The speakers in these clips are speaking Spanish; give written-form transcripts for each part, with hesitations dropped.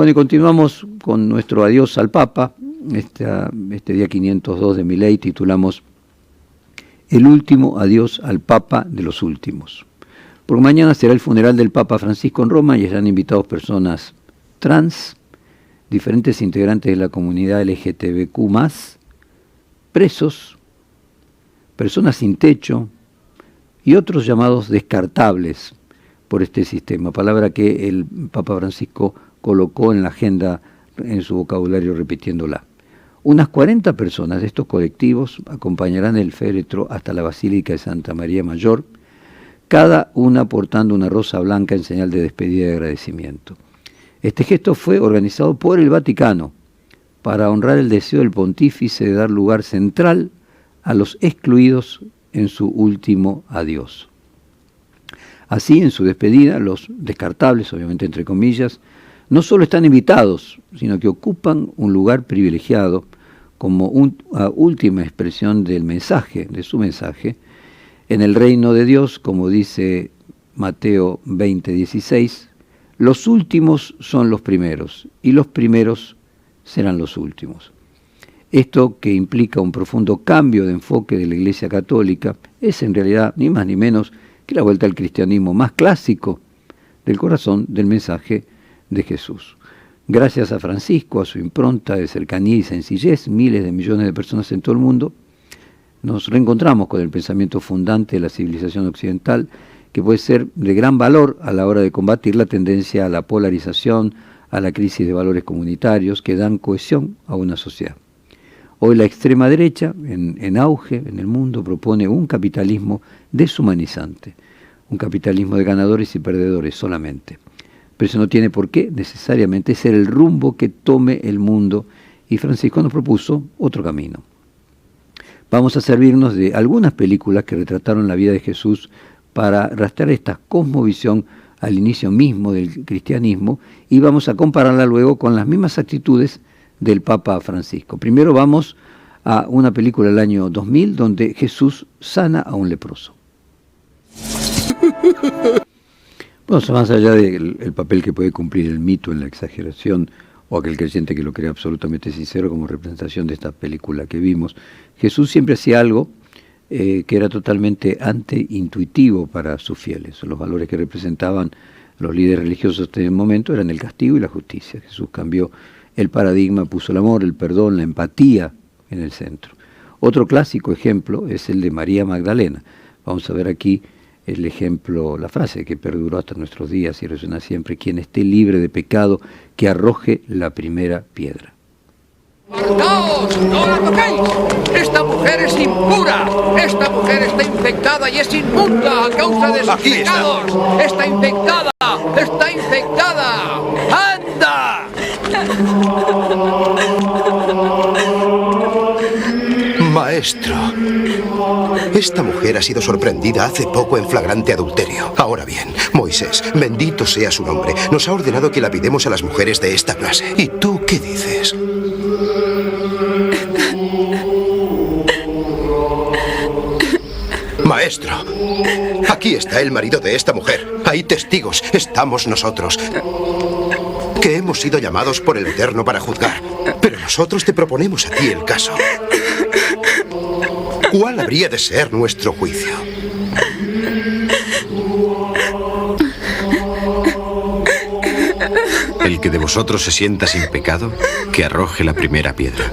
Bueno, y continuamos con nuestro adiós al Papa. Este día 502 de mi ley titulamos El último adiós al Papa de los últimos. Porque mañana será el funeral del Papa Francisco en Roma y estarán invitados personas trans, diferentes integrantes de la comunidad LGTBQ+, presos, personas sin techo y otros llamados descartables por este sistema, palabra que el Papa Francisco colocó en la agenda, en su vocabulario, repitiéndola. Unas 40 personas de estos colectivos acompañarán el féretro hasta la Basílica de Santa María Mayor, cada una portando una rosa blanca en señal de despedida y agradecimiento. Este gesto fue organizado por el Vaticano para honrar el deseo del pontífice de dar lugar central a los excluidos en su último adiós. Así, en su despedida, los descartables, obviamente entre comillas, no solo están invitados, sino que ocupan un lugar privilegiado como una última expresión del mensaje, de su mensaje, en el reino de Dios, como dice Mateo 20:16, los últimos son los primeros y los primeros serán los últimos. Esto, que implica un profundo cambio de enfoque de la Iglesia Católica, es en realidad ni más ni menos que la vuelta al cristianismo más clásico del corazón del mensaje de Jesús. Gracias a Francisco, a su impronta de cercanía y sencillez, miles de millones de personas en todo el mundo nos reencontramos con el pensamiento fundante de la civilización occidental, que puede ser de gran valor a la hora de combatir la tendencia a la polarización, a la crisis de valores comunitarios que dan cohesión a una sociedad. Hoy la extrema derecha, en auge en el mundo, propone un capitalismo deshumanizante, un capitalismo de ganadores y perdedores solamente. Pero eso no tiene por qué necesariamente ser el rumbo que tome el mundo, y Francisco nos propuso otro camino. Vamos a servirnos de algunas películas que retrataron la vida de Jesús para rastrear esta cosmovisión al inicio mismo del cristianismo, y vamos a compararla luego con las mismas actitudes del Papa Francisco. Primero vamos a una película del año 2000 donde Jesús sana a un leproso. Bueno, más allá del papel que puede cumplir el mito en la exageración, o aquel creyente que lo crea absolutamente sincero como representación de esta película que vimos, Jesús siempre hacía algo que era totalmente anti-intuitivo para sus fieles. Los valores que representaban los líderes religiosos de este momento eran el castigo y la justicia. Jesús cambió el paradigma, puso el amor, el perdón, la empatía en el centro. Otro clásico ejemplo es el de María Magdalena. Vamos a ver aquí el ejemplo, la frase que perduró hasta nuestros días y resuena siempre: quien esté libre de pecado, que arroje la primera piedra. ¡Apartaos! ¡No la toquéis! ¡Esta mujer es impura! ¡Esta mujer está infectada y es inmunda a causa de sus pecados! ¡Está infectada! ¡Está infectada! ¡Anda! Maestro, esta mujer ha sido sorprendida hace poco en flagrante adulterio. Ahora bien, Moisés, bendito sea su nombre, nos ha ordenado que lapidemos a las mujeres de esta clase. ¿Y tú qué dices? Maestro, aquí está el marido de esta mujer. Hay testigos, estamos nosotros, que hemos sido llamados por el Eterno para juzgar. Pero nosotros te proponemos a ti el caso. ¿Cuál habría de ser nuestro juicio? El que de vosotros se sienta sin pecado, que arroje la primera piedra.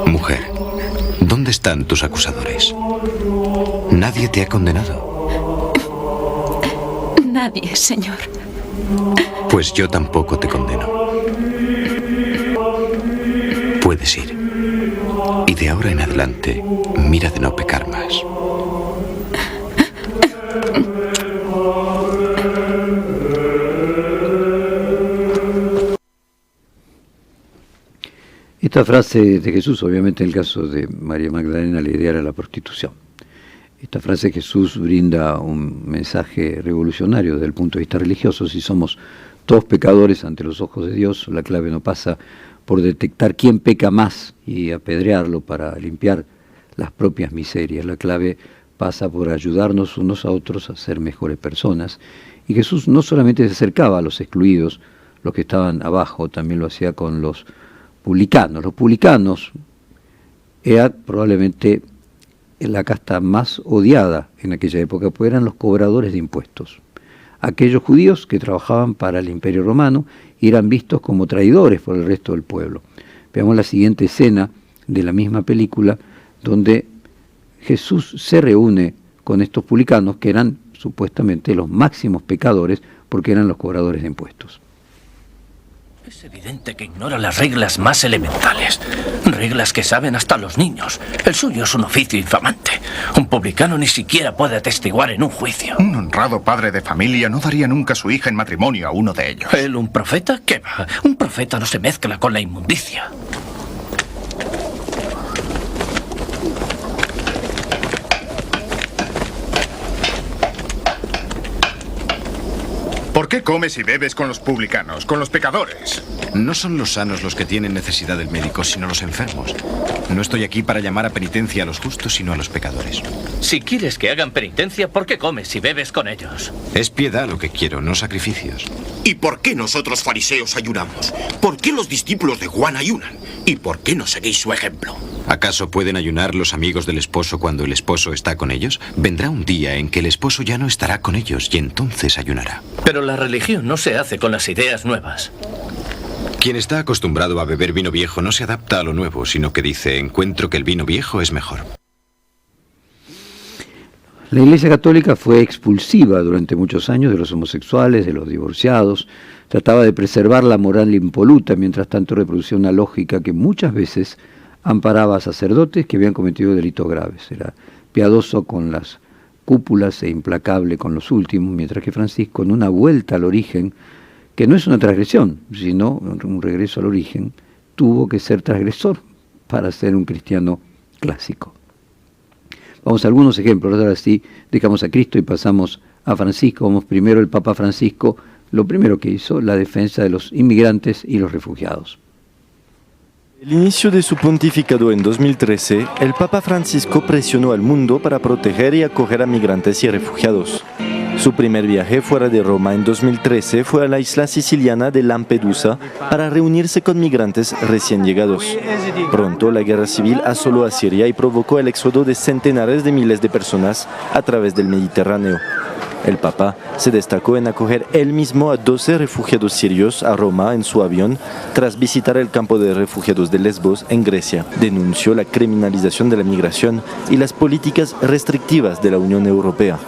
Mujer, ¿dónde están tus acusadores? Nadie te ha condenado. Nadie, Señor. Pues yo tampoco te condeno. Puedes ir. Y de ahora en adelante, mira de no pecar más. Esta frase de Jesús, obviamente en el caso de María Magdalena, la idea era la prostitución. Esta frase de Jesús brinda un mensaje revolucionario desde el punto de vista religioso. Si somos todos pecadores ante los ojos de Dios, la clave no pasa por detectar quién peca más y apedrearlo para limpiar las propias miserias. La clave pasa por ayudarnos unos a otros a ser mejores personas. Y Jesús no solamente se acercaba a los excluidos, los que estaban abajo, también lo hacía con los publicanos. Los publicanos era probablemente la casta más odiada en aquella época, pues eran los cobradores de impuestos. Aquellos judíos que trabajaban para el Imperio Romano y eran vistos como traidores por el resto del pueblo. Veamos la siguiente escena de la misma película, donde Jesús se reúne con estos publicanos que eran supuestamente los máximos pecadores porque eran los cobradores de impuestos. Es evidente que ignora las reglas más elementales, reglas que saben hasta los niños. El suyo es un oficio infamante. Un publicano ni siquiera puede atestiguar en un juicio. Un honrado padre de familia no daría nunca a su hija en matrimonio a uno de ellos. ¿Él un profeta? ¿Qué va? Un profeta no se mezcla con la inmundicia. ¿Por qué comes y bebes con los publicanos, con los pecadores? No son los sanos los que tienen necesidad del médico, sino los enfermos. No estoy aquí para llamar a penitencia a los justos, sino a los pecadores. Si quieres que hagan penitencia, ¿por qué comes y bebes con ellos? Es piedad lo que quiero, no sacrificios. ¿Y por qué nosotros fariseos ayunamos? ¿Por qué los discípulos de Juan ayunan? ¿Y por qué no seguís su ejemplo? ¿Acaso pueden ayunar los amigos del esposo cuando el esposo está con ellos? Vendrá un día en que el esposo ya no estará con ellos y entonces ayunará. Pero la religión no se hace con las ideas nuevas. Quien está acostumbrado a beber vino viejo no se adapta a lo nuevo, sino que dice, encuentro que el vino viejo es mejor. La Iglesia Católica fue expulsiva durante muchos años de los homosexuales, de los divorciados, trataba de preservar la moral impoluta, mientras tanto reproducía una lógica que muchas veces amparaba a sacerdotes que habían cometido delitos graves. Era piadoso con las cúpulas e implacable con los últimos, mientras que Francisco, en una vuelta al origen, que no es una transgresión, sino un regreso al origen, tuvo que ser transgresor para ser un cristiano clásico. Vamos a algunos ejemplos, ahora sí dejamos a Cristo y pasamos a Francisco. Vamos primero el Papa Francisco, lo primero que hizo, la defensa de los inmigrantes y los refugiados. Al inicio de su pontificado en 2013, el Papa Francisco presionó al mundo para proteger y acoger a migrantes y refugiados. Su primer viaje fuera de Roma en 2013 fue a la isla siciliana de Lampedusa para reunirse con migrantes recién llegados. Pronto la guerra civil asoló a Siria y provocó el éxodo de centenares de miles de personas a través del Mediterráneo. El Papa se destacó en acoger él mismo a 12 refugiados sirios a Roma en su avión tras visitar el campo de refugiados de Lesbos en Grecia. Denunció la criminalización de la migración y las políticas restrictivas de la Unión Europea.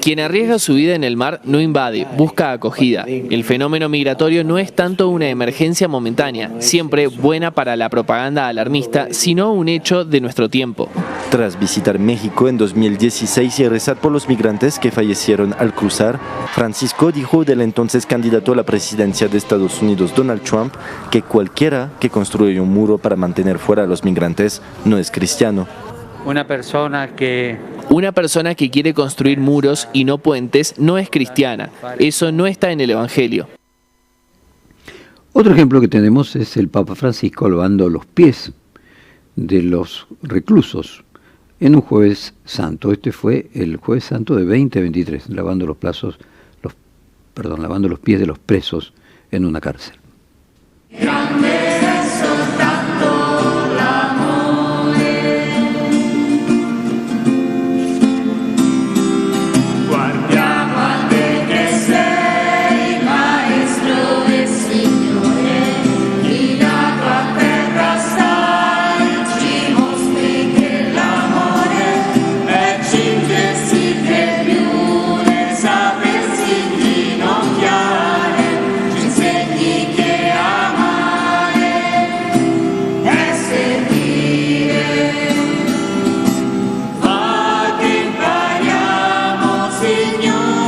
Quien arriesga su vida en el mar no invade, busca acogida. El fenómeno migratorio no es tanto una emergencia momentánea, siempre buena para la propaganda alarmista, sino un hecho de nuestro tiempo. Tras visitar México en 2016 y rezar por los migrantes que fallecieron al cruzar, Francisco dijo del entonces candidato a la presidencia de Estados Unidos, Donald Trump, que cualquiera que construye un muro para mantener fuera a los migrantes no es cristiano. Una persona que quiere construir muros y no puentes no es cristiana. Eso no está en el Evangelio. Otro ejemplo que tenemos es el Papa Francisco lavando los pies de los reclusos en un Jueves Santo. Este fue el Jueves Santo de 2023, lavando los pies de los presos en una cárcel.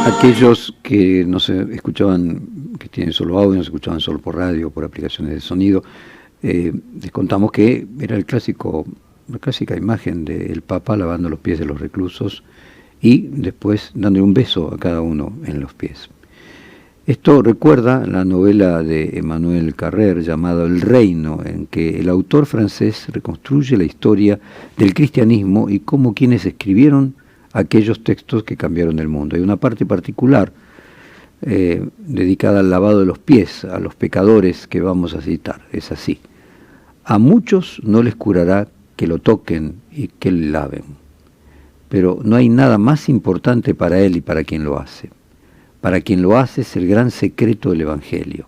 Aquellos que no se escuchaban, que tienen solo audio, no se escuchaban solo por radio, por aplicaciones de sonido, les contamos que era la clásica imagen del Papa lavando los pies de los reclusos y después dándole un beso a cada uno en los pies. Esto recuerda la novela de Emmanuel Carrère llamada El Reino, en que el autor francés reconstruye la historia del cristianismo y cómo quienes escribieron aquellos textos que cambiaron el mundo. Hay una parte particular dedicada al lavado de los pies, a los pecadores que vamos a citar. Es así: a muchos no les curará que lo toquen y que le laven, pero no hay nada más importante para él y para quien lo hace. Para quien lo hace es el gran secreto del Evangelio.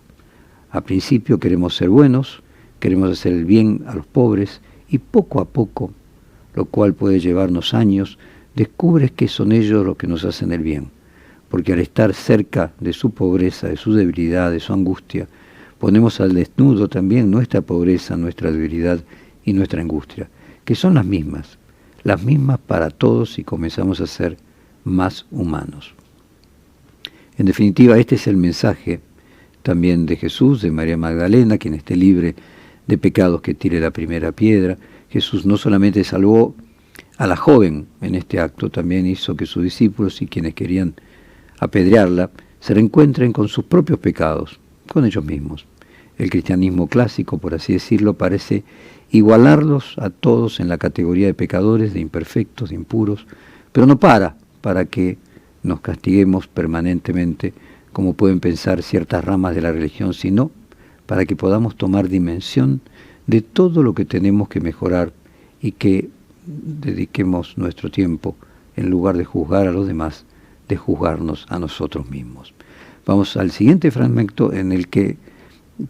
A principio queremos ser buenos, queremos hacer el bien a los pobres, y poco a poco, lo cual puede llevarnos años, descubres que son ellos los que nos hacen el bien, porque al estar cerca de su pobreza, de su debilidad, de su angustia, ponemos al desnudo también nuestra pobreza, nuestra debilidad y nuestra angustia, que son las mismas para todos, y comenzamos a ser más humanos. En definitiva, este es el mensaje también de Jesús, de María Magdalena: quien esté libre de pecados que tire la primera piedra. Jesús no solamente salvó a la joven en este acto, también hizo que sus discípulos y quienes querían apedrearla se reencuentren con sus propios pecados, con ellos mismos. El cristianismo clásico, por así decirlo, parece igualarlos a todos en la categoría de pecadores, de imperfectos, de impuros, pero no para que nos castiguemos permanentemente, como pueden pensar ciertas ramas de la religión, sino para que podamos tomar dimensión de todo lo que tenemos que mejorar y que dediquemos nuestro tiempo, en lugar de juzgar a los demás, de juzgarnos a nosotros mismos. Vamos al siguiente fragmento, en el que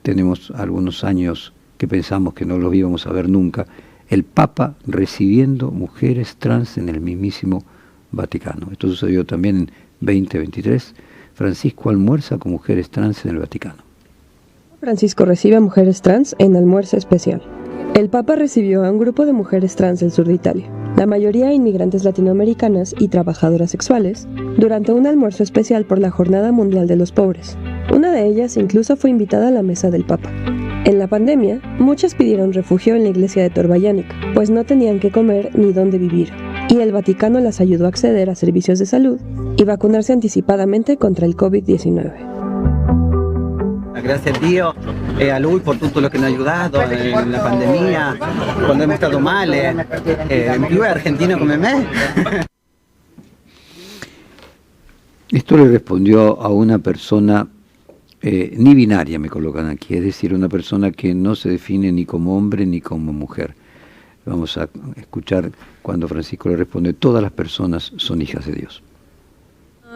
tenemos algunos años que pensamos que no los íbamos a ver nunca: el Papa recibiendo mujeres trans en el mismísimo Vaticano. Esto sucedió también en 2023. Francisco almuerza con mujeres trans en el Vaticano. Francisco recibe a mujeres trans en almuerzo especial. El Papa recibió a un grupo de mujeres trans del sur de Italia, la mayoría inmigrantes latinoamericanas y trabajadoras sexuales, durante un almuerzo especial por la Jornada Mundial de los Pobres. Una de ellas incluso fue invitada a la mesa del Papa. En la pandemia, muchas pidieron refugio en la iglesia de Tor Baianica, pues no tenían qué comer ni dónde vivir, y el Vaticano las ayudó a acceder a servicios de salud y vacunarse anticipadamente contra el COVID-19. Gracias a Dio e a Lui por tutto lo que nos ha ayudado en la pandemia, cuando hemos estado mal, più è argentino come me. Esto le respondió a una persona ni binaria, me colocan aquí, es decir, una persona que no se define ni como hombre ni como mujer. Vamos a escuchar cuando Francisco le responde: todas las personas son hijas de Dios.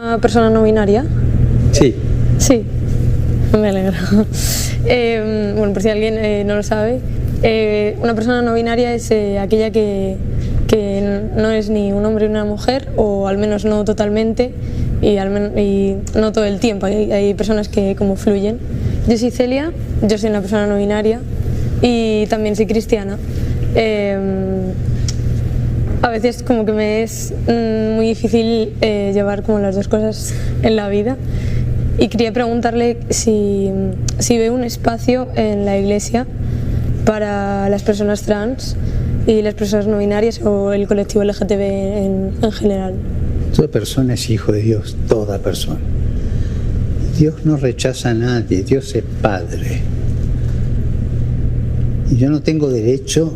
¿Una persona no binaria? Sí. Sí, me alegro. Bueno, por si alguien no lo sabe, una persona no binaria es aquella que no es ni un hombre ni una mujer, o al menos no totalmente, y no todo el tiempo. Hay personas que como fluyen. Yo soy Celia, yo soy una persona no binaria y también soy cristiana. A veces como que me es muy difícil llevar como las dos cosas en la vida, y quería preguntarle si ve un espacio en la iglesia para las personas trans y las personas no binarias, o el colectivo LGTB en general. Toda persona es hijo de Dios, toda persona. Dios no rechaza a nadie, Dios es Padre. Y yo no tengo derecho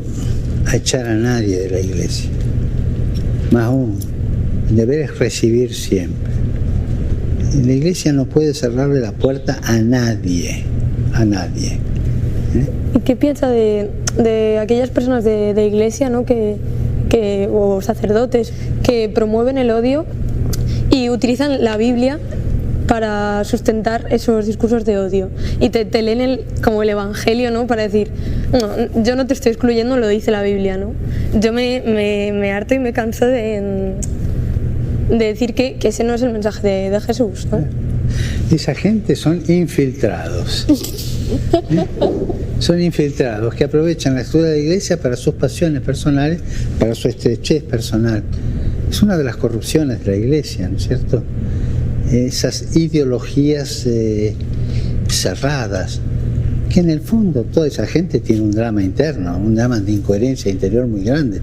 a echar a nadie de la iglesia. Más aún, el deber es recibir siempre. Y la iglesia no puede cerrarle la puerta a nadie, a nadie. ¿Y qué piensa de aquellas personas de iglesia, ¿no? o sacerdotes que promueven el odio y utilizan la Biblia para sustentar esos discursos de odio, y te leen como el Evangelio, ¿no? Para decir, no, yo no te estoy excluyendo, lo dice la Biblia, ¿no? Yo me harto y me canso de decir que ese no es el mensaje de Jesús, ¿no? Esa gente son infiltrados. Son infiltrados que aprovechan la estructura de la iglesia para sus pasiones personales, para su estrechez personal. Es una de las corrupciones de la iglesia, ¿no es cierto? Esas ideologías cerradas, que en el fondo toda esa gente tiene un drama interno, un drama de incoherencia interior muy grande,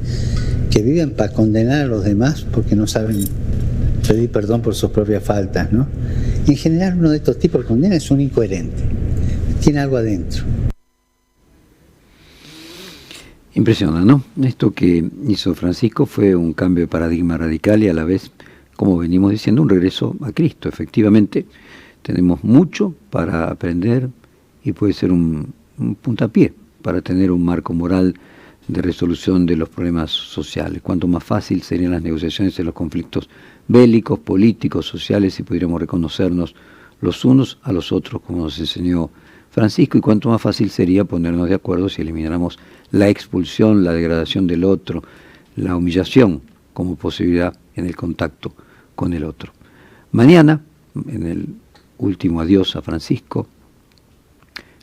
que viven para condenar a los demás porque no saben pedir perdón por sus propias faltas, ¿no? En general uno de estos tipos que condena es un incoherente, tiene algo adentro. Impresiona, ¿no? Esto que hizo Francisco fue un cambio de paradigma radical y a la vez, como venimos diciendo, un regreso a Cristo. Efectivamente, tenemos mucho para aprender y puede ser un puntapié para tener un marco moral de resolución de los problemas sociales. Cuanto más fácil serían las negociaciones en los conflictos bélicos, políticos, sociales, si pudiéramos reconocernos los unos a los otros, como nos enseñó Francisco, y cuanto más fácil sería ponernos de acuerdo si elimináramos la expulsión, la degradación del otro, la humillación como posibilidad en el contacto con el otro. Mañana, en el último adiós a Francisco,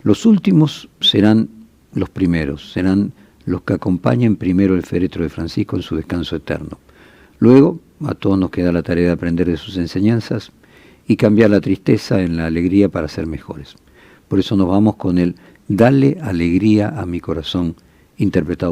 los últimos serán los primeros, serán los que acompañen primero el féretro de Francisco en su descanso eterno. Luego, a todos nos queda la tarea de aprender de sus enseñanzas y cambiar la tristeza en la alegría para ser mejores. Por eso nos vamos con el Dale alegría a mi corazón, interpretado por